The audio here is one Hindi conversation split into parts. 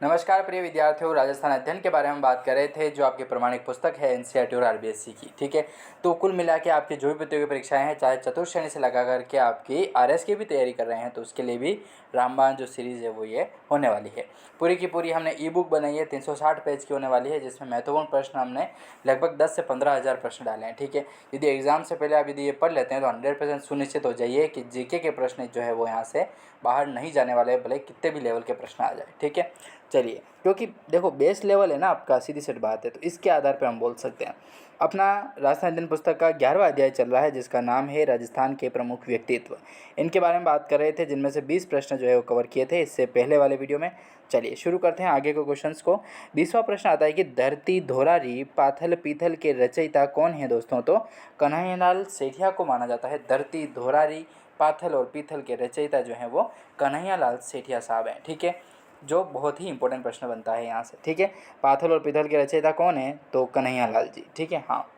नमस्कार प्रिय विद्यार्थियों, राजस्थान अध्ययन के बारे में बात कर रहे थे जो आपकी प्रमाणिक पुस्तक है एनसीईआरटी और आरबीएससी की। ठीक है, तो कुल मिला के आपकी जो भी प्रतियोगी परीक्षाएं हैं, चाहे चतुर्थ श्रेणी से लगा करके आपकी आरएस की भी तैयारी कर रहे हैं, तो उसके लिए भी रामबाण जो सीरीज़ है वो ये होने वाली है। पूरी की पूरी हमने ई बुक बनाई है, 360 पेज की होने वाली है, जिसमें महत्वपूर्ण प्रश्न हमने लगभग 10 से 15 हज़ार प्रश्न डाले हैं। ठीक है, यदि एग्जाम से पहले आप यदि ये पढ़ लेते हैं तो 100% सुनिश्चित हो जाइए कि जीके के प्रश्न जो है वो यहाँ से बाहर नहीं जाने वाले, भले कितने भी लेवल के प्रश्न आ जाए। ठीक है, चलिए, क्योंकि देखो बेस लेवल है ना आपका, सीधी सी बात है, तो इसके आधार पर हम बोल सकते हैं। अपना राजस्थान अध्ययन पुस्तक का 11वां अध्याय चल रहा है, जिसका नाम है राजस्थान के प्रमुख व्यक्तित्व। इनके बारे में बात कर रहे थे, जिनमें से 20 प्रश्न जो है वो कवर किए थे इससे पहले वाले वीडियो में। चलिए शुरू करते हैं आगे के क्वेश्चंस को। 20वां प्रश्न आता है कि धरती धोरारी पाथल पीथल के रचयिता कौन है दोस्तों? तो कन्हैयालाल सेठिया को माना जाता है। धरती धोरारी पाथल और पीथल के रचयिता जो हैं वो कन्हैयालाल सेठिया साहब हैं। ठीक है, जो बहुत ही इंपॉर्टेंट प्रश्न बनता है यहाँ से। ठीक है, पाथल और पीथल के रचयिता कौन है? तो कन्हैयालाल जी। ठीक है, हाँ,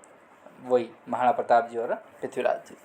वही महाराणा प्रताप जी और पृथ्वीराज जी।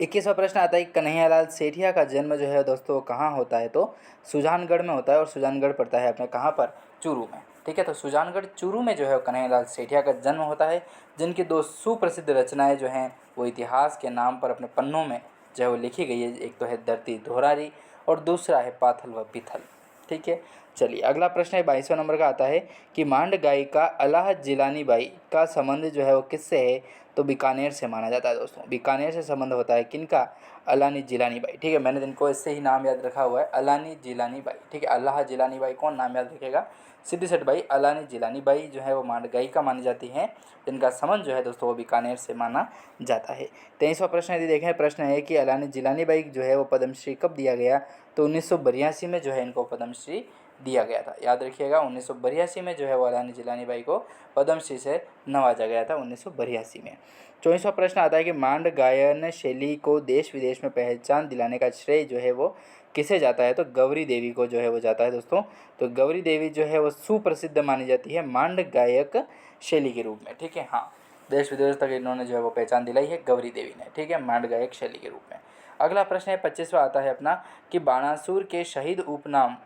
21वां प्रश्न आता है कन्हैयालाल सेठिया का जन्म जो है दोस्तों कहाँ होता है? तो सुजानगढ़ में होता है, और सुजानगढ़ पड़ता है अपने कहाँ पर? चूरू में। ठीक है, तो सुजानगढ़ चूरू में जो है कन्हैयालाल सेठिया का जन्म होता है, जिनकी दो सुप्रसिद्ध रचनाएं जो हैं वो इतिहास के नाम पर अपने पन्नों में जो है वो लिखी गई है। एक तो है धरती धोरारी और दूसरा है पाथल व पीथल। ठीक है, चलिए अगला प्रश्न है 22वां नंबर का आता है कि मांड गायिका अलाह जिलानी बाई का संबंध जो है वो किससे है? तो बीकानेर से माना जाता है दोस्तों। बीकानेर से संबंध होता है किनका? अलानी जिलानी बाई। ठीक है, मैंने इनको इससे ही नाम याद रखा हुआ है, अलानी जिलानी बाई। ठीक है, अल्लाह जिलानी बाई कौन नाम याद रखेगा? सिद्धि सेठ बाई। अलानी जिलानी बाई जो है वो मांड गायिका मानी जाती हैं, जिनका संबंध जो है दोस्तों वो बीकानेर से माना जाता है। 23वां प्रश्न यदि देखें, प्रश्न है कि अलानी जिलानी बाई जो है वो पद्मश्री कब दिया गया? तो 1982 में जो है इनको पद्मश्री दिया गया था। याद रखिएगा, 1982 में जो है वो अलानी जिलानी बाई को पद्मश्री से नवाजा गया था, 1982 में। 24वां प्रश्न आता है कि मांड गायन शैली को देश विदेश में पहचान दिलाने का श्रेय जो है वो किसे जाता है? तो गौरी देवी को जो है वो जाता है दोस्तों। तो गौरी देवी जो है वो सुप्रसिद्ध मानी जाती है मांड गायक शैली के रूप में। ठीक है, हाँ, देश विदेश तक इन्होंने जो है वो पहचान दिलाई है गौरी देवी ने। ठीक है, मांड गायक शैली के रूप में। अगला प्रश्न है 25वां आता है अपना कि बाणासुर के शहीद उपनाम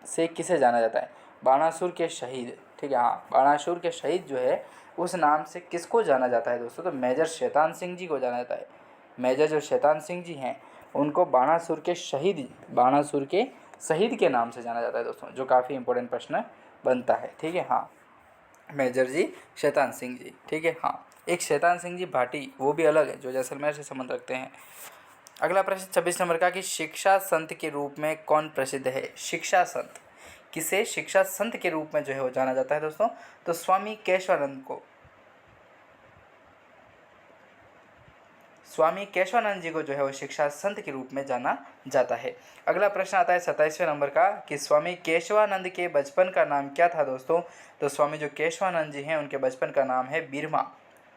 से किसे जाना जाता है? बाणासुर के शहीद। ठीक है, हाँ, बाणासुर के शहीद जो है उस नाम से किसको जाना जाता है दोस्तों? तो मेजर शैतान सिंह जी को जाना जाता है। मेजर जो शैतान सिंह जी हैं उनको बाणासुर के शहीद के नाम से जाना जाता है दोस्तों, जो काफ़ी इंपॉर्टेंट प्रश्न बनता है। ठीक है, हाँ, मेजर जी शैतान सिंह जी। ठीक है, हाँ, एक शैतान सिंह जी भाटी वो भी अलग है, जो जैसलमेर से संबंध रखते हैं। अगला प्रश्न 26 नंबर का कि शिक्षा संत के रूप में कौन प्रसिद्ध है? शिक्षा संत, किसे शिक्षा संत के रूप में जो है वो जाना जाता है दोस्तों? तो स्वामी केशवानंद को, स्वामी केशवानंद जी को जो है वो शिक्षा संत के रूप में जाना जाता है। अगला प्रश्न आता है 27वें नंबर का कि स्वामी केशवानंद के बचपन का नाम क्या था दोस्तों? तो स्वामी जो केशवानंद जी हैं उनके बचपन का नाम है बीरमा।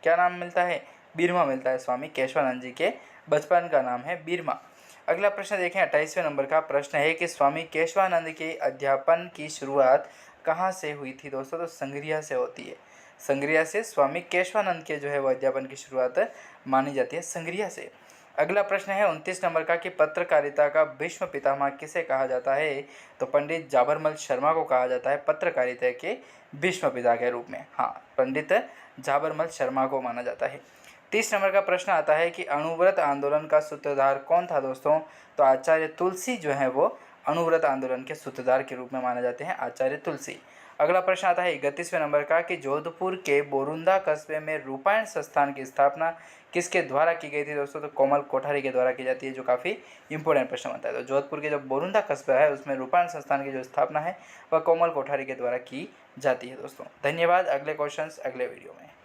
क्या नाम मिलता है? बीरमा मिलता है। स्वामी केशवानंद जी के बचपन का नाम है बीरमा। अगला प्रश्न देखें, 28वें नंबर का प्रश्न है कि स्वामी केशवानंद के अध्यापन की शुरुआत कहाँ से हुई थी दोस्तों? तो संग्रिया से होती है। संग्रिया से स्वामी केशवानंद के जो है वो अध्यापन की शुरुआत मानी जाती है, संग्रिया से। अगला प्रश्न है 29 नंबर का कि पत्रकारिता का भीष्म पितामह किसे कहा जाता है? तो पंडित जाबरमल शर्मा को कहा जाता है पत्रकारिता के भीष्म पिता के रूप में। हाँ, पंडित जाबरमल शर्मा को माना जाता है। 30 नंबर का प्रश्न आता है कि अणुव्रत आंदोलन का सूत्रधार कौन था दोस्तों? तो आचार्य तुलसी जो है वो अणुव्रत आंदोलन के सूत्रधार के रूप में माने जाते हैं, आचार्य तुलसी। अगला प्रश्न आता है 31वें नंबर का कि जोधपुर के बोरुंदा कस्बे में रूपायण संस्थान की स्थापना किसके द्वारा की गई थी दोस्तों? तो कोमल कोठारी के द्वारा की जाती है, जो काफ़ी इंपॉर्टेंट प्रश्न बनता है। तो जोधपुर के जो बोरुंदा कस्बा है उसमें रूपायण संस्थान की जो स्थापना है वह कोमल कोठारी के द्वारा की जाती है दोस्तों। धन्यवाद। अगले क्वेश्चन अगले वीडियो में।